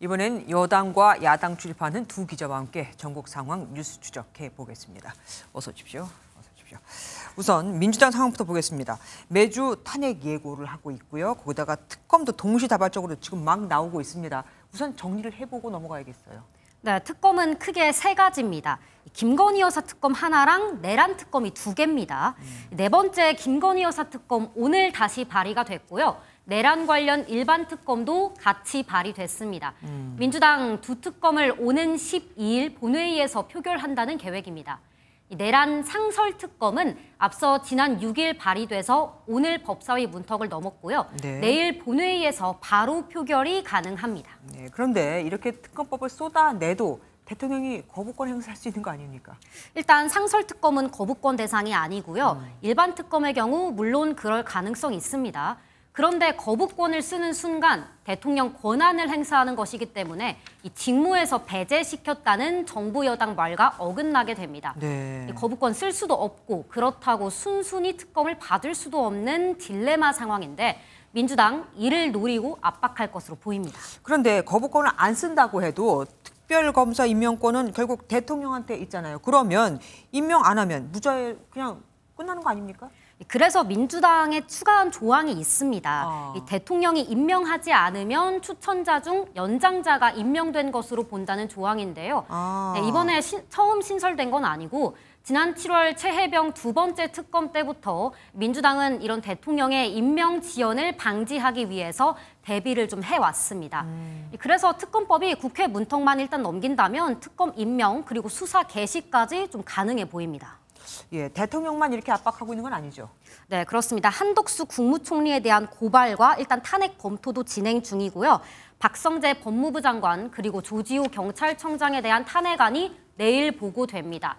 이번엔 여당과 야당 출입하는 두 기자와 함께 전국 상황 뉴스 추적해 보겠습니다. 어서 오십시오. 어서 오십시오. 우선 민주당 상황부터 보겠습니다. 매주 탄핵 예고를 하고 있고요. 거기다가 특검도 동시다발적으로 지금 막 나오고 있습니다. 우선 정리를 해보고 넘어가야겠어요. 네, 특검은 크게 세 가지입니다. 김건희 여사 특검 하나랑 내란 특검이 두 개입니다. 네 번째 김건희 여사 특검 오늘 다시 발의가 됐고요. 내란 관련 일반 특검도 같이 발의됐습니다. 민주당 두 특검을 오는 12일 본회의에서 표결한다는 계획입니다. 내란 상설 특검은 앞서 지난 6일 발의돼서 오늘 법사위 문턱을 넘었고요. 네. 내일 본회의에서 바로 표결이 가능합니다. 네, 그런데 이렇게 특검법을 쏟아내도 대통령이 거부권 행사할 수 있는 거 아닙니까? 일단 상설 특검은 거부권 대상이 아니고요. 일반 특검의 경우 물론 그럴 가능성이 있습니다. 그런데 거부권을 쓰는 순간 대통령 권한을 행사하는 것이기 때문에 이 직무에서 배제시켰다는 정부 여당 말과 어긋나게 됩니다. 네. 이 거부권 쓸 수도 없고 그렇다고 순순히 특검을 받을 수도 없는 딜레마 상황인데 민주당 이를 노리고 압박할 것으로 보입니다. 그런데 거부권을 안 쓴다고 해도 특별검사 임명권은 결국 대통령한테 있잖아요. 그러면 임명 안 하면 무죄 그냥 끝나는 거 아닙니까? 그래서 민주당에 추가한 조항이 있습니다. 이 대통령이 임명하지 않으면 추천자 중 연장자가 임명된 것으로 본다는 조항인데요. 네, 이번에 처음 신설된 건 아니고 지난 7월 최혜병 두 번째 특검 때부터 민주당은 이런 대통령의 임명 지연을 방지하기 위해서 대비를 좀 해왔습니다. 그래서 특검법이 국회 문턱만 일단 넘긴다면 특검 임명 그리고 수사 개시까지 좀 가능해 보입니다. 예, 대통령만 이렇게 압박하고 있는 건 아니죠? 네, 그렇습니다. 한덕수 국무총리에 대한 고발과 일단 탄핵 검토도 진행 중이고요. 박성재 법무부 장관 그리고 조지호 경찰청장에 대한 탄핵안이 내일 보고됩니다.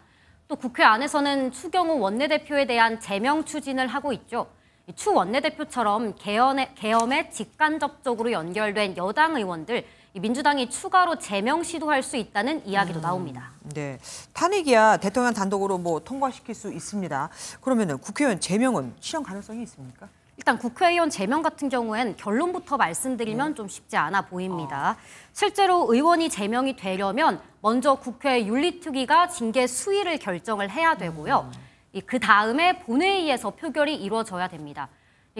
또 국회 안에서는 추경호 원내대표에 대한 제명 추진을 하고 있죠. 추 원내대표처럼 계엄에 직간접적으로 연결된 여당 의원들, 민주당이 추가로 제명 시도할 수 있다는 이야기도 나옵니다. 네, 탄핵이야 대통령 단독으로 뭐 통과시킬 수 있습니다. 그러면은 국회의원 제명은 실현 가능성이 있습니까? 일단 국회의원 제명 같은 경우엔 결론부터 말씀드리면 좀 쉽지 않아 보입니다. 실제로 의원이 제명이 되려면 먼저 국회 윤리특위가 징계 수위를 결정을 해야 되고요. 그 다음에 본회의에서 표결이 이루어져야 됩니다.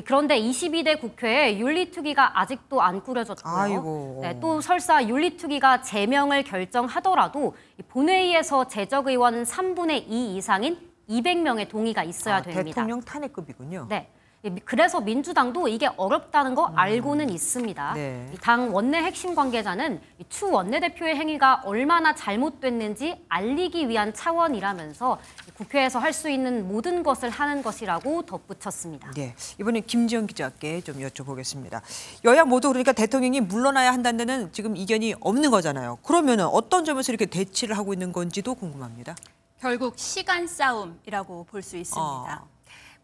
그런데 22대 국회에 윤리특위가 아직도 안 꾸려졌고요. 아이고. 네, 또 설사 윤리특위가 제명을 결정하더라도 본회의에서 재적의원 3분의 2 이상인 200명의 동의가 있어야 됩니다. 대통령 탄핵급이군요. 네. 그래서 민주당도 이게 어렵다는 거 알고는 있습니다. 네. 당 원내 핵심 관계자는 추 원내대표의 행위가 얼마나 잘못됐는지 알리기 위한 차원이라면서 국회에서 할 수 있는 모든 것을 하는 것이라고 덧붙였습니다. 네, 이번에 김지영 기자께 좀 여쭤보겠습니다. 여야 모두 그러니까 대통령이 물러나야 한다는 데는 지금 이견이 없는 거잖아요. 그러면 어떤 점에서 이렇게 대치를 하고 있는 건지도 궁금합니다. 결국 시간 싸움이라고 볼 수 있습니다.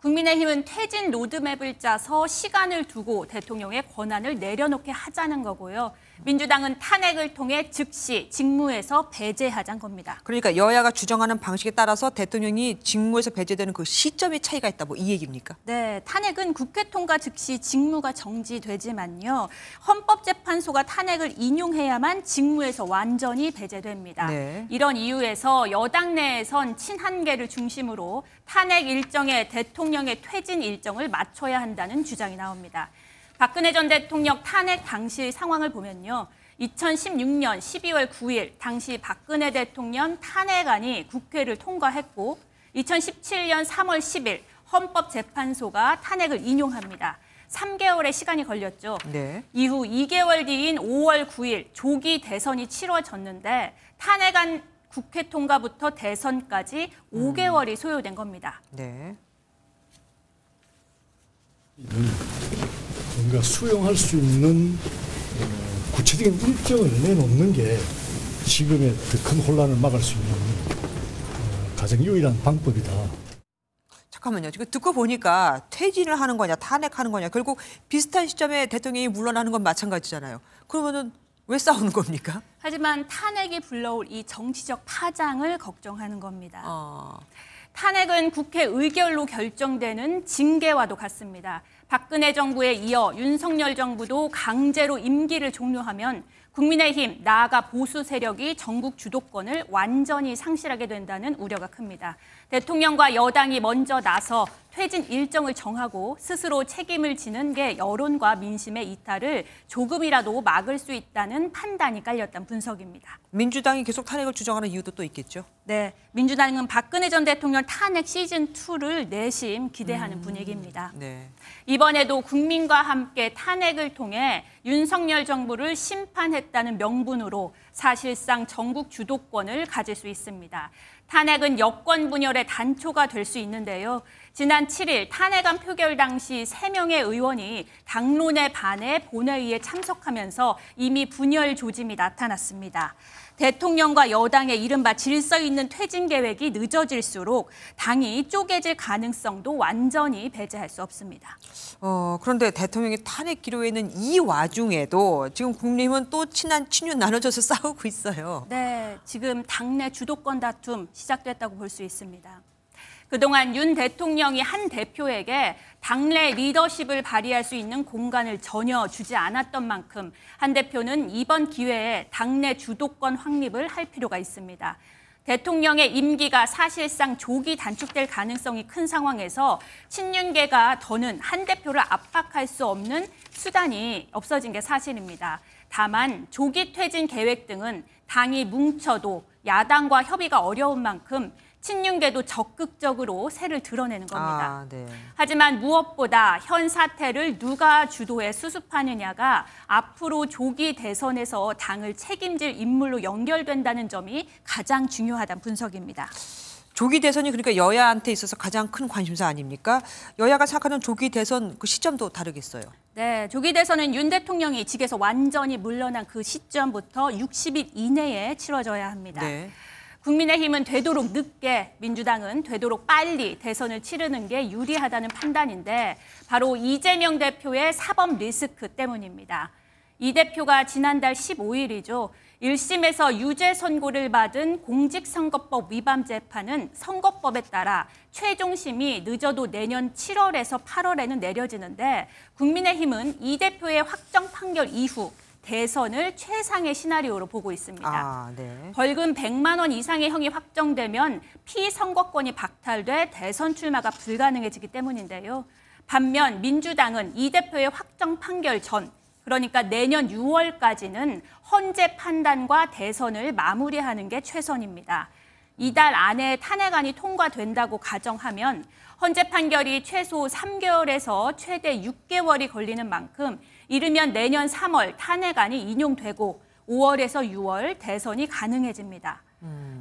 국민의힘은 퇴진 로드맵을 짜서 시간을 두고 대통령의 권한을 내려놓게 하자는 거고요. 민주당은 탄핵을 통해 즉시 직무에서 배제하자는 겁니다. 그러니까 여야가 주장하는 방식에 따라서 대통령이 직무에서 배제되는 그 시점의 차이가 있다, 뭐 이 얘기입니까? 네, 탄핵은 국회 통과 즉시 직무가 정지되지만요. 헌법재판소가 탄핵을 인용해야만 직무에서 완전히 배제됩니다. 네. 이런 이유에서 여당 내에선 친한계를 중심으로 탄핵 일정에 대통령의 퇴진 일정을 맞춰야 한다는 주장이 나옵니다. 박근혜 전 대통령 탄핵 당시 상황을 보면요. 2016년 12월 9일 당시 박근혜 대통령 탄핵안이 국회를 통과했고 2017년 3월 10일 헌법재판소가 탄핵을 인용합니다. 3개월의 시간이 걸렸죠. 네. 이후 2개월 뒤인 5월 9일 조기 대선이 치러졌는데 탄핵안 국회 통과부터 대선까지 5개월이 소요된 겁니다. 네. 뭔가 수용할 수 있는 구체적인 일정을 내놓는 게 지금의 더 큰 혼란을 막을 수 있는 가장 유일한 방법이다. 잠깐만요. 지금 듣고 보니까 퇴진을 하는 거냐, 탄핵하는 거냐, 결국 비슷한 시점에 대통령이 물러나는 건 마찬가지잖아요. 그러면은 왜 싸우는 겁니까? 하지만 탄핵이 불러올 이 정치적 파장을 걱정하는 겁니다. 탄핵은 국회 의결로 결정되는 징계와도 같습니다. 박근혜 정부에 이어 윤석열 정부도 강제로 임기를 종료하면 국민의힘, 나아가 보수 세력이 전국 주도권을 완전히 상실하게 된다는 우려가 큽니다. 대통령과 여당이 먼저 나서 퇴진 일정을 정하고 스스로 책임을 지는 게 여론과 민심의 이탈을 조금이라도 막을 수 있다는 판단이 깔렸다는 분석입니다. 민주당이 계속 탄핵을 주장하는 이유도 또 있겠죠? 네, 민주당은 박근혜 전 대통령 탄핵 시즌2를 내심 기대하는 분위기입니다. 네. 이번에도 국민과 함께 탄핵을 통해 윤석열 정부를 심판했다는 명분으로 사실상 전국 주도권을 가질 수 있습니다. 탄핵은 여권 분열의 단초가 될 수 있는데요. 지난 7일 탄핵안 표결 당시 3명의 의원이 당론에 반해 본회의에 참석하면서 이미 분열 조짐이 나타났습니다. 대통령과 여당의 이른바 질서 있는 퇴진 계획이 늦어질수록 당이 쪼개질 가능성도 완전히 배제할 수 없습니다. 그런데 대통령이 탄핵 기로에 있는 이 와중에도 지금 국민의힘은 또 친한 친윤 나눠져서 싸우고 있어요. 네, 지금 당내 주도권 다툼 시작됐다고 볼 수 있습니다. 그동안 윤 대통령이 한 대표에게 당내 리더십을 발휘할 수 있는 공간을 전혀 주지 않았던 만큼 한 대표는 이번 기회에 당내 주도권 확립을 할 필요가 있습니다. 대통령의 임기가 사실상 조기 단축될 가능성이 큰 상황에서 친윤계가 더는 한 대표를 압박할 수 없는 수단이 없어진 게 사실입니다. 다만 조기 퇴진 계획 등은 당이 뭉쳐도 야당과 협의가 어려운 만큼 친윤계도 적극적으로 새를 드러내는 겁니다. 네. 하지만 무엇보다 현 사태를 누가 주도해 수습하느냐가 앞으로 조기 대선에서 당을 책임질 인물로 연결된다는 점이 가장 중요하다는 분석입니다. 조기 대선이 그러니까 여야한테 있어서 가장 큰 관심사 아닙니까? 여야가 생각하는 조기 대선 그 시점도 다르겠어요. 네, 조기 대선은 윤 대통령이 직에서 완전히 물러난 그 시점부터 60일 이내에 치러져야 합니다. 네. 국민의힘은 되도록 늦게, 민주당은 되도록 빨리 대선을 치르는 게 유리하다는 판단인데 바로 이재명 대표의 사법 리스크 때문입니다. 이 대표가 지난달 15일이죠. 1심에서 유죄 선고를 받은 공직선거법 위반 재판은 선거법에 따라 최종심이 늦어도 내년 7월에서 8월에는 내려지는데 국민의힘은 이 대표의 확정 판결 이후 대선을 최상의 시나리오로 보고 있습니다. 네. 벌금 100만 원 이상의 형이 확정되면 피선거권이 박탈돼 대선 출마가 불가능해지기 때문인데요. 반면 민주당은 이 대표의 확정 판결 전, 그러니까 내년 6월까지는 헌재 판단과 대선을 마무리하는 게 최선입니다. 이달 안에 탄핵안이 통과된다고 가정하면 헌재 판결이 최소 3개월에서 최대 6개월이 걸리는 만큼 이르면 내년 3월 탄핵안이 인용되고 5월에서 6월 대선이 가능해집니다.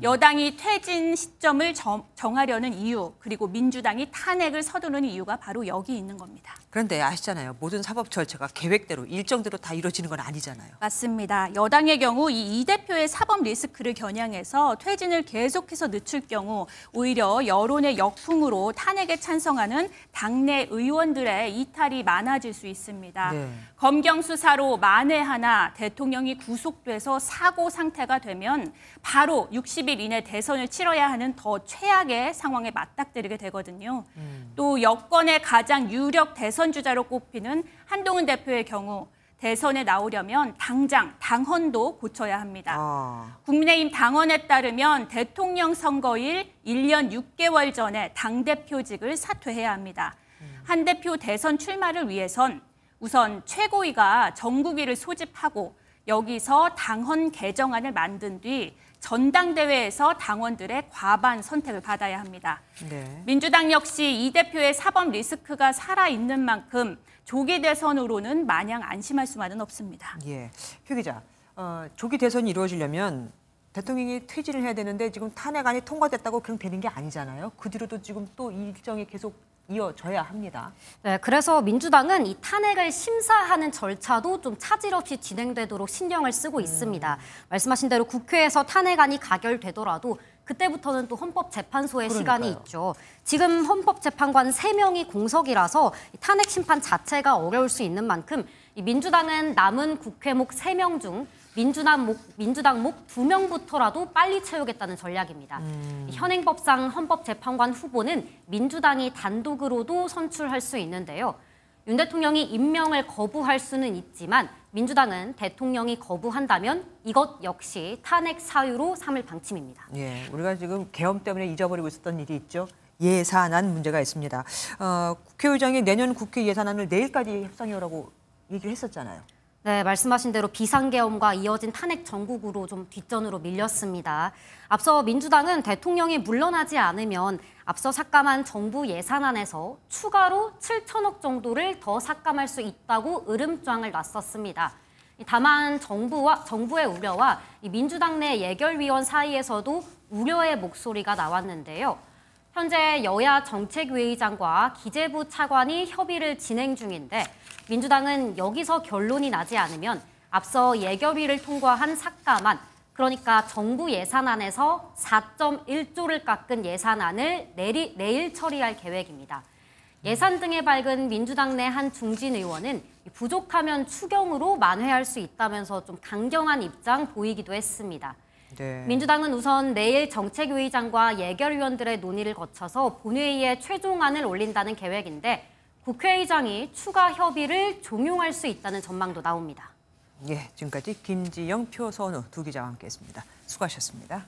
여당이 퇴진 시점을 정하려는 이유, 그리고 민주당이 탄핵을 서두르는 이유가 바로 여기 있는 겁니다. 그런데 아시잖아요. 모든 사법 절차가 계획대로, 일정대로 다 이루어지는 건 아니잖아요. 맞습니다. 여당의 경우 이 대표의 사법 리스크를 겨냥해서 퇴진을 계속해서 늦출 경우 오히려 여론의 역풍으로 탄핵에 찬성하는 당내 의원들의 이탈이 많아질 수 있습니다. 네. 검경 수사로 만에 하나 대통령이 구속돼서 사고 상태가 되면 바로 60일 이내 대선을 치러야 하는 더 최악의 상황에 맞닥뜨리게 되거든요. 또 여권의 가장 유력 대선 주자로 꼽히는 한동훈 대표의 경우 대선에 나오려면 당장 당헌도 고쳐야 합니다. 국민의힘 당헌에 따르면 대통령 선거일 1년 6개월 전에 당대표직을 사퇴해야 합니다. 한 대표 대선 출마를 위해선 우선 최고위가 정국위를 소집하고 여기서 당헌 개정안을 만든 뒤 전당대회에서 당원들의 과반 선택을 받아야 합니다. 네. 민주당 역시 이 대표의 사법 리스크가 살아있는 만큼 조기 대선으로는 마냥 안심할 수만은 없습니다. 예, 표 기자, 조기 대선이 이루어지려면 대통령이 퇴진을 해야 되는데 지금 탄핵안이 통과됐다고 그냥 되는 게 아니잖아요. 그 뒤로도 지금 또 일정이 계속 이어져야 합니다. 네, 그래서 민주당은 이 탄핵을 심사하는 절차도 좀 차질 없이 진행되도록 신경을 쓰고 있습니다. 말씀하신 대로 국회에서 탄핵안이 가결되더라도 그때부터는 또 헌법재판소의 시간이 있죠. 지금 헌법재판관 3명이 공석이라서 탄핵 심판 자체가 어려울 수 있는 만큼 이 민주당은 남은 국회목 3명 중 민주당 목 2명부터라도 빨리 채우겠다는 전략입니다. 현행법상 헌법재판관 후보는 민주당이 단독으로도 선출할 수 있는데요. 윤 대통령이 임명을 거부할 수는 있지만 민주당은 대통령이 거부한다면 이것 역시 탄핵 사유로 삼을 방침입니다. 예, 우리가 지금 계엄 때문에 잊어버리고 있었던 일이 있죠. 예산안 문제가 있습니다. 국회의장이 내년 국회 예산안을 내일까지 협상해오라고 얘기를 했었잖아요. 네, 말씀하신 대로 비상계엄과 이어진 탄핵 정국으로 좀 뒷전으로 밀렸습니다. 앞서 민주당은 대통령이 물러나지 않으면 앞서 삭감한 정부 예산안에서 추가로 7천억 정도를 더 삭감할 수 있다고 으름장을 놨었습니다. 다만 정부의 우려와 민주당 내 예결위원 사이에서도 우려의 목소리가 나왔는데요. 현재 여야 정책위의장과 기재부 차관이 협의를 진행 중인데 민주당은 여기서 결론이 나지 않으면 앞서 예결위를 통과한 삭감안, 그러니까 정부 예산안에서 4.1조를 깎은 예산안을 내일 처리할 계획입니다. 예산 등에 밝은 민주당 내 한 중진 의원은 부족하면 추경으로 만회할 수 있다면서 좀 강경한 입장 보이기도 했습니다. 네. 민주당은 우선 내일 정책위의장과 예결위원들의 논의를 거쳐서 본회의에 최종안을 올린다는 계획인데 국회의장이 추가 협의를 종용할 수 있다는 전망도 나옵니다. 예, 지금까지 김지영, 표선우 두 기자와 함께했습니다. 수고하셨습니다.